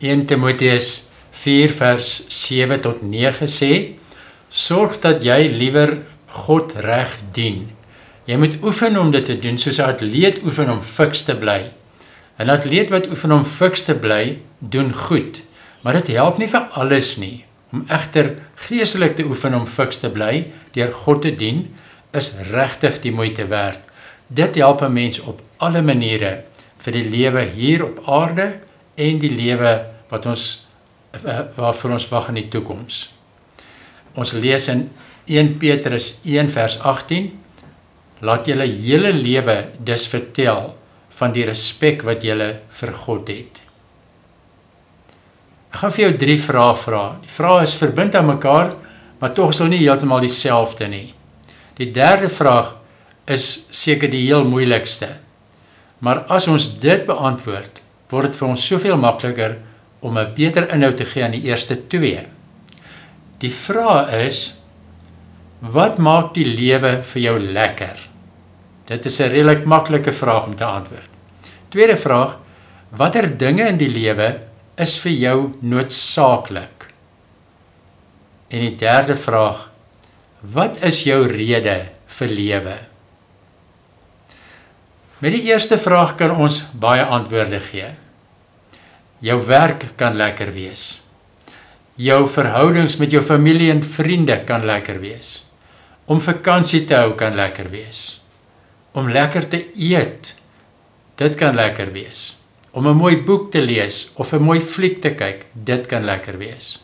1 Timoteus 4 vers 7 tot 9 sê, sorg dat jy liewer God reg dien. Jy moet oefen om dit te doen, soos 'n atleet oefen om fiks te bly. 'n Atleet wat oefen om fiks te bly, doen goed, maar dit help nie vir alles nie. Om egter geestelik te oefen om fiks te bly, deur God te dien, is regtig die moeite werd. Dit help 'n mens op alle maniere vir die lewe hier op aarde en die lewe wat waarvoor ons wag in die toekoms. Ons lees in 1 Petrus 1 vers 18, laat julle hele lewe dus vertel van die respek wat julle vir God het. Ek gaan vir jou 3 vrae vra. Die vrae is verbind aan mekaar, maar tog is hulle nie heeltemal dieselfde nie. Die 3de vraag is seker die heel moeilikste. Maar as ons dit beantwoord, word dit vir ons soveel makliker om 'n beter inhoud te gee aan die eerste 2. Die vraag is, wat maak die lewe vir jou lekker? Dit is 'n redelik maklike vraag om te antwoord. Tweede vraag, watter dinge in die lewe is vir jou noodsaaklik? En die 3de vraag, wat is jou rede vir lewe? Met die eerste vraag kan ons baie antwoorde gee. Jou werk kan lekker wees. Jou verhoudings met jou familie en vriende kan lekker wees. Om vakansie te hou kan lekker wees. Om lekker te eet, dit kan lekker wees. Om 'n mooi boek te lees of 'n mooi fliek te kyk, dit kan lekker wees.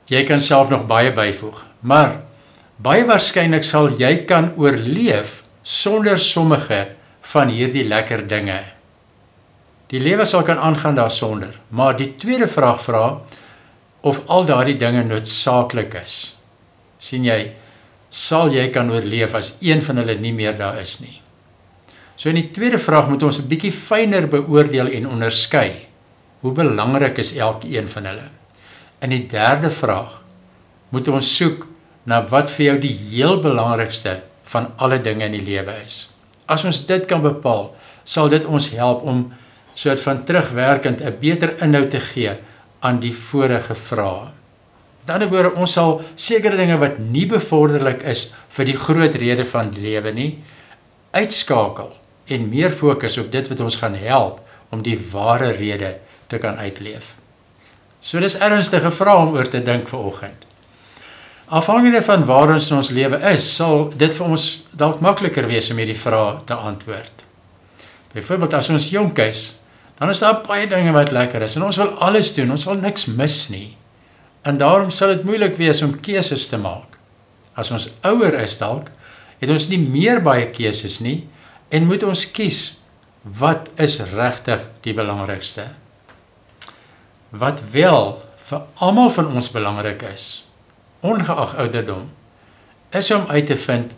Jy kan self nog baie byvoeg, maar baie waarskynlik sal jy kan oorleef sonder sommige van hierdie lekker dinge. Die lewe sal kan aangaan daarsonder, maar die tweede vraag vra of al daardie dinge noodsaaklik is. Sien jy, sal jy kan oorleef as een van hulle nie meer daar is nie. So in die tweede vraag moet ons 'n bietjie fyner beoordeel en onderskei. Hoe belangrik is elkeen van hulle? In die derde vraag moet ons soek na wat vir jou die heel belangrikste van alle dinge in die lewe is. As ons dit kan bepaal, sal dit ons help om soort van terugwerkend 'n beter inhoud te gee aan die vorige vrae. Met ander woorde, ons sal sekere dinge wat nie bevorderlik is vir die groot rede van die lewe nie, uitskakel en meer fokus op dit wat ons gaan help om die ware rede te kan uitleef. So dis ernstige vrae om oor te dink vanoggend. Afhangende van waar ons in ons lewe is, sal dit vir ons dalk makliker wees om hierdie vrae te antwoord. Byvoorbeeld as ons jonk is, dan is daar baie dinge wat lekker is en ons wil alles doen, ons wil niks mis nie. En daarom sal dit moeilik wees om keuses te maak. As ons ouer is dalk, het ons nie meer baie keuses nie en moet ons kies wat is regtig die belangrikste. Wat wel vir almal van ons belangrik is, ongeag ouderdom, is om uit te vind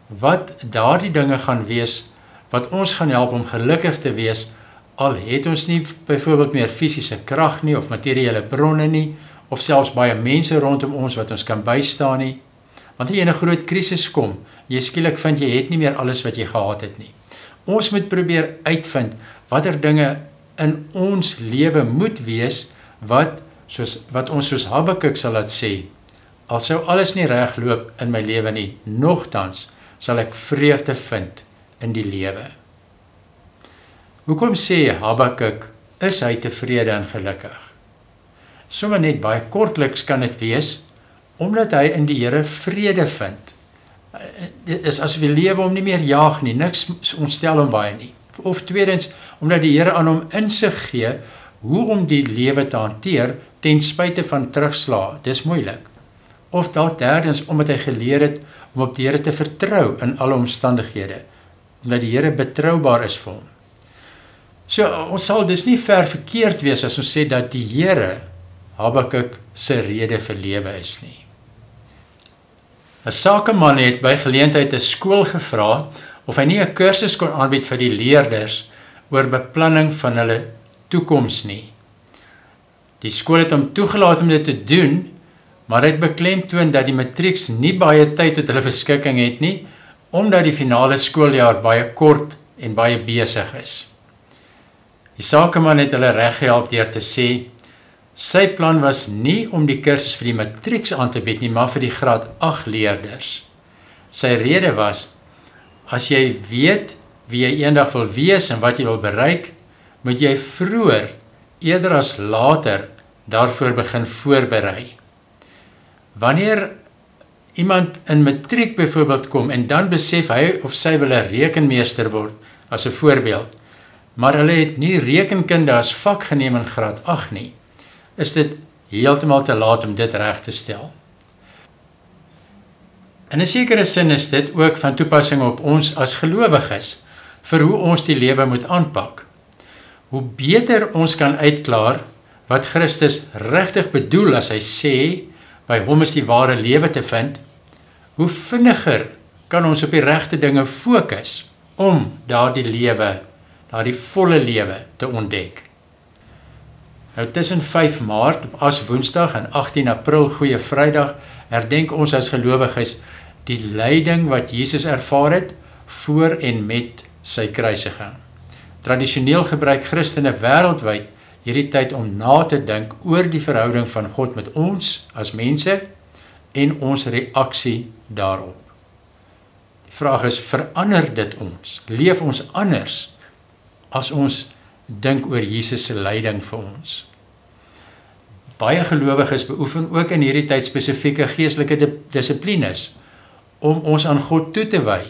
wat daardie dinge gaan wees wat ons gaan help om gelukkig te wees, al het ons nie byvoorbeeld meer fisiese krag nie of materiële bronne nie, of selfs baie mense rondom ons wat ons kan bystaan nie. Wanneer jy in 'n groot krisis kom, jy skielik vind jy het nie meer alles wat jy gehad het nie. Ons moet probeer uitvind watter dinge in ons lewe moet wees wat ons soos Habakuk sal laat sê, al sou alles nie reg loop in my lewe nie, nogtans sal ek vreugde vind in die lewe. Hoekom sê Habakuk, is hy tevrede en gelukkig? Sommige net baie kortliks kan dit wees, omdat hy in die Here vrede vind. Dit is asof die lewe hom nie meer jaag nie, niks ontstel hom baie nie. Of tweedens, omdat die Here aan hom insig gee, hoe om die lewe te hanteer, ten spyte van terugslae, dis moeilik. Of dalk derdens, omdat hy geleer het, om op die Here te vertrou in alle omstandighede, omdat die Here betroubaar is vir hom. So, ons sal dus nie ver verkeerd wees as ons sê dat die Here Habakuk se rede vir lewe is nie. 'n Sakeman het by geleentheid 'n skool gevra of hy nie 'n kursus kon aanbied vir die leerders oor beplanning van hulle toekoms nie. Die skool het hom toegelaat om dit te doen, maar hy het beklemtoon dat die matrieks nie baie tyd tot hulle beskikking het nie, omdat die finale skooljaar baie kort en baie besig is. Die sakeman het hulle reggehelp deur te sê, sy plan was nie om die kursus vir die matrieks aan te bied nie, maar vir die graad 8 leerders. Sy rede was, as jy weet wie jy eendag wil wees en wat jy wil bereik, moet jy vroeër, eerder as later, daarvoor begin voorberei. Wanneer iemand in matriek byvoorbeeld kom en dan besef hy of sy wil 'n rekenmeester word, as 'n voorbeeld, maar hulle het nie rekenkunde as vak geneem in graad 8 nie, is dit heeltemal te laat om dit reg te stel. In 'n sekere sin is dit ook van toepassing op ons as gelowiges, vir hoe ons die lewe moet aanpak. Hoe beter ons kan uitklaar wat Christus regtig bedoel as hy sê, by hom is die ware lewe te vind, hoe vinniger kan ons op die regte dinge fokus om daardie lewe, daardie volle lewe te ontdek. Nou tussen 5 Maart op Aswoensdag en 18 April Goeie Vrydag herdenk ons as gelowiges die lyding wat Jesus ervaar het voor en met sy kruisiging. Tradisioneel gebruik Christene wêreldwyd hierdie tyd om na te dink oor die verhouding van God met ons as mense en ons reaksie daarop. Die vraag is, verander dit ons? Leef ons anders as ons dink oor Jesus se lyding vir ons? Baie gelowiges beoefen ook in hierdie tyd spesifieke geestelike dissiplines om ons aan God toe te wy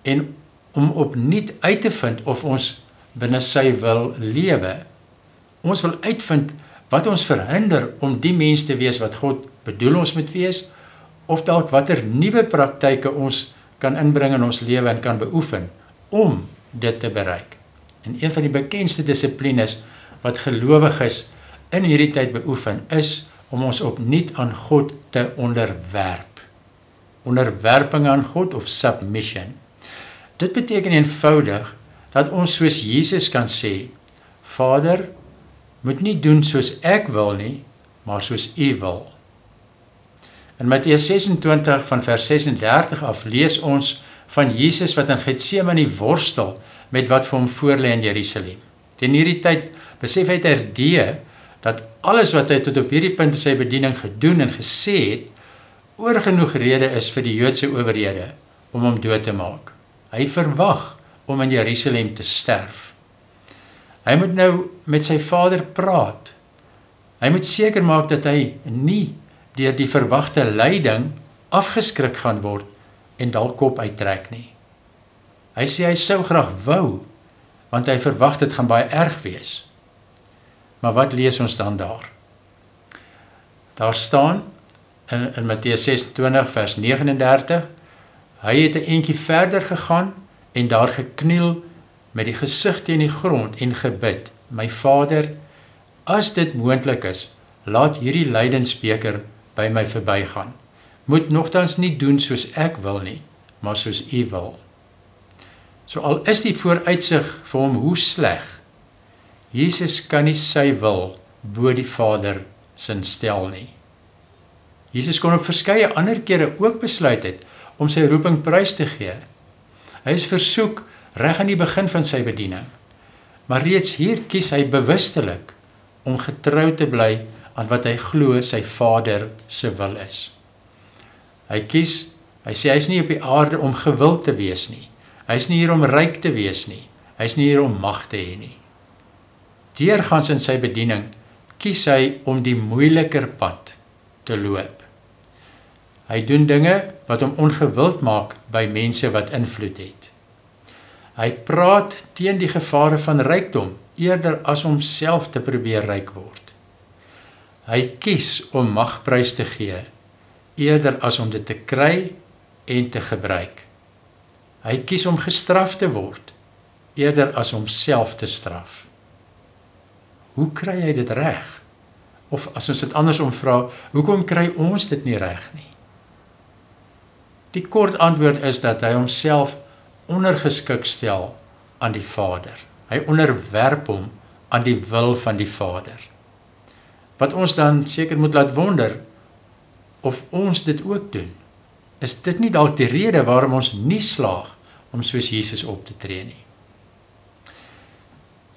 en om opnuut uit te vind of ons binne sy wil lewe. Ons wil uitvind wat ons verhinder om die mens te wees wat God bedoel ons moet wees, of dalk watter nuwe praktyke ons kan inbring in ons lewe en kan beoefen om dit te bereik. En een van die bekendste dissiplines wat gelowiges in hierdie tyd beoefen is om ons opnuut aan God te onderwerp. Onderwerping aan God of submission. Dit beteken eenvoudig dat ons soos Jesus kan sê, Vader, moet nie doen soos ek wil nie, maar soos U wil. In Matteus 26 van vers 36 af lees ons van Jesus wat in Getsemane worstel met wat vir hom voorlê in Jerusalem. Teen hierdie tyd besef hy terdee dat alles wat hy tot op hierdie punt in sy bediening gedoen en gesê het, oorgenoeg rede is vir die Joodse owerhede om hom dood te maak. Hy verwag om in Jerusalem te sterf. Hy moet nou met sy Vader praat. Hy moet seker maak dat hy nie deur die verwagte lyding afgeskrik gaan word en dalk kop uittrek nie. Hy sê hy sou graag wou, want hy verwag dit gaan baie erg wees. Maar wat lees ons dan daar? Daar staan in Matteus 26 vers 39, hy het 'n entjie verder gegaan en daar gekniel met die gesig teen die grond en gebid, my Vader, as dit moontlik is, laat hierdie lydensbeker by my verbygaan. Moet nogtans nie doen soos ek wil nie, maar soos U wil. So al is die vooruitsig vir hom hoe sleg, Jesus kan nie sy wil bo die Vader sin stel nie. Jesus kon op verskeie ander kere ook besluit het om sy roeping prys te gee. Hy is versoek reg aan die begin van sy bediening, maar reeds hier kies hy bewustelik om getrou te bly aan wat hy glo sy Vader se wil is. Hy sê hy is nie op die aarde om gewild te wees nie. Hy is nie hier om ryk te wees nie. Hy is nie hier om mag te hê nie. Deurgaans in sy bediening kies hy om die moeiliker pad te loop. Hy doen dinge wat hom ongewild maak by mense wat invloed het. Hy praat teen die gevare van rykdom, eerder as om self te probeer ryk word. Hy kies om magprys te gee, eerder as om dit te kry en te gebruik. Hy kies om gestraf te word, eerder as om self te straf. Hoe kry hy dit reg? Of as ons dit andersom vra, hoekom kry ons dit nie reg nie? Die kort antwoord is dat hy homself ondergeskik stel aan die Vader. Hy onderwerp hom aan die wil van die Vader. Wat ons dan seker moet laat wonder, of ons dit ook doen. Is dit nie dalk die rede waarom ons nie slaag om soos Jesus op te tree nie?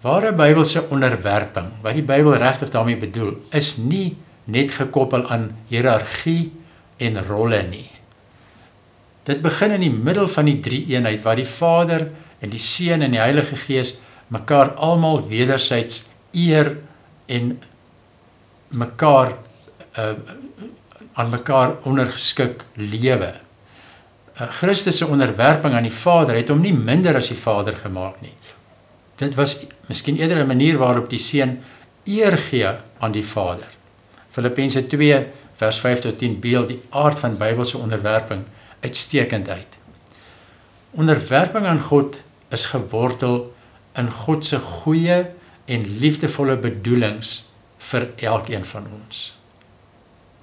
Ware Bybelse onderwerping, wat die Bybel regtig daarmee bedoel, is nie net gekoppel aan hiërargie en rolle nie. Dit begin in die middel van die drie-eenheid, waar die Vader en die Seun en die Heilige Gees mekaar almal wederzijds eer en mekaar aan mekaar ondergeskik lewe. Christus se onderwerping aan die Vader het hom nie minder as die Vader gemaak nie. Dit was miskien eerder 'n manier waarop die Seun eer gee aan die Vader. Filippense 2 vers 5 tot 10 beeld die aard van Bybelse onderwerping uitstekend uit. Onderwerping aan God is gewortel in God se goeie en liefdevolle bedoelings vir elkeen van ons.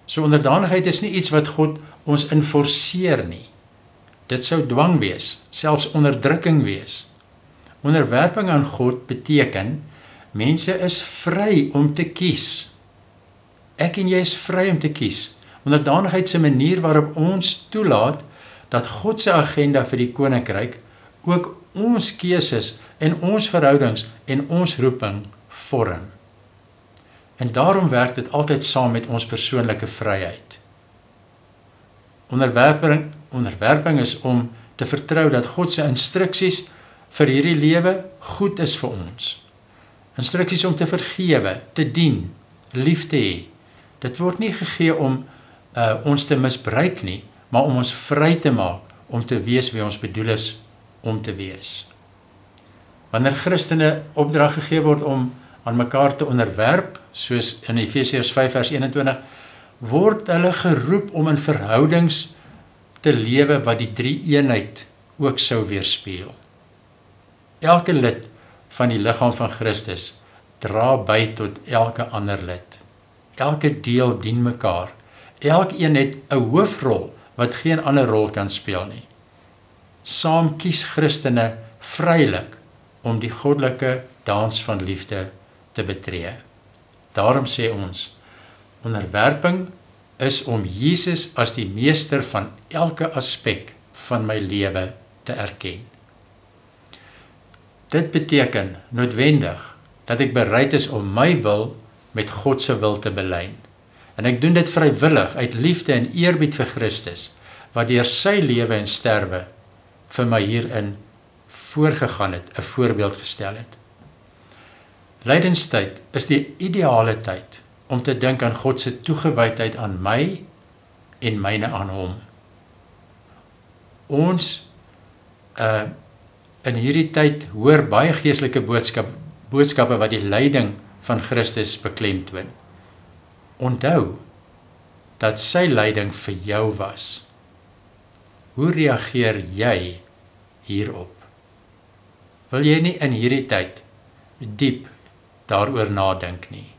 So onderdanigheid is nie iets wat God ons inforceer nie. Dit sou dwang wees, selfs onderdrukking wees. Onderwerping aan God beteken, mense is vry om te kies. Ek en jy is vry om te kies. Onderdanigheid se manier waarop ons toelaat dat God se agenda vir die koninkryk ook ons keuses en ons verhoudings en ons roeping vorm. En daarom werk dit altyd saam met ons persoonlike vryheid. Onderwerping is om te vertrou dat God se instruksies vir hierdie lewe goed is vir ons. Instruksies om te vergewe, te dien, lief te hê. Dit word nie gegee om ons te misbruik nie, maar om ons vry te maak om te wees wie ons bedoel is om te wees. Wanneer Christene opdrag gegee word om aan mekaar te onderwerp, soos in Efesiërs 5 vers 21, word hulle geroep om in verhoudings te lewe wat die drie-eenheid ook sou weerspieël. Elke lid van die liggaam van Christus dra by tot elke ander lid. Elke deel dien mekaar. Elkeen het 'n hoofrol wat geen ander rol kan speel nie. Saam kies Christene vrylik om die goddelike dans van liefde te betree. Daarom sê ons, onderwerping is om Jesus as die meester van elke aspek van my lewe te erken. Dit beteken noodwendig dat ek bereid is om my wil met God se wil te belyn. En ek doen dit vrywillig uit liefde en eerbied vir Christus, wat deur sy lewe en sterwe vir my hierin voorgegaan het, 'n voorbeeld gestel het. Lydenstyd is die ideale tyd om te dink aan God se toegewydheid aan my en myne aan hom. Ons in hierdie tyd hoor baie geestelike boodskappe wat die lyding van Christus beklemtoon. Onthou dat sy lyding vir jou was. Hoe reageer jy hierop? Wil jy nie in hierdie tyd diep daaroor nadink nie?